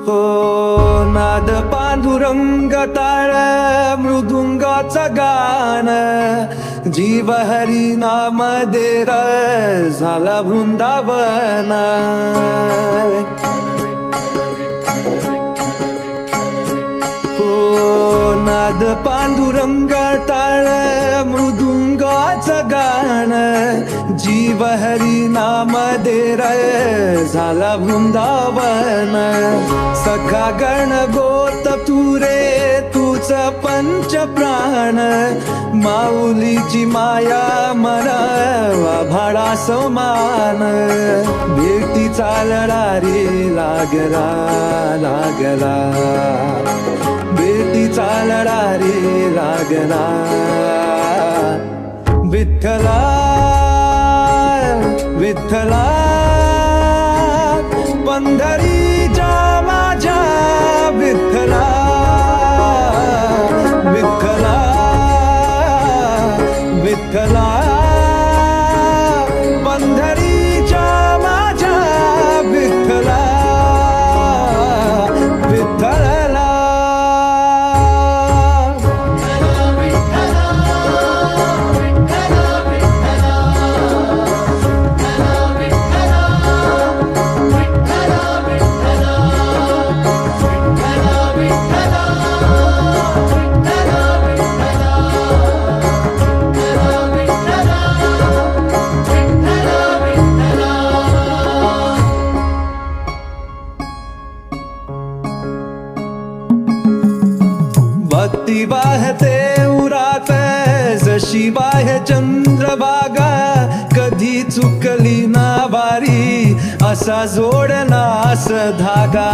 हो नाद पांडुरंग टाळ मृदुंगाचं गाण जीव हरी नाम देर झाला वृंदावन हो नाद पांडुरंग टाळ मृदुंगाचं गाण जीव हरी नाम देर झाला वृंदावन सखा गण गोत तुरे तुझ पंच प्राण माऊलीची माया मनावा भाडा समान भेटीचा लढा रे लागला लागला भेटीचा लढा रे लागला विठ्ठला विठ्ठला पंढरीच्या माझ्या विठ्ठला विठ्ठला विठ्ठला पंढरीच्या माझ्या विठ्ठला विठ्ठला भक्ती वाहते उरात जशी वाहे चंद्रभागा कधी चुकली ना वारी असा जोडला अस धागा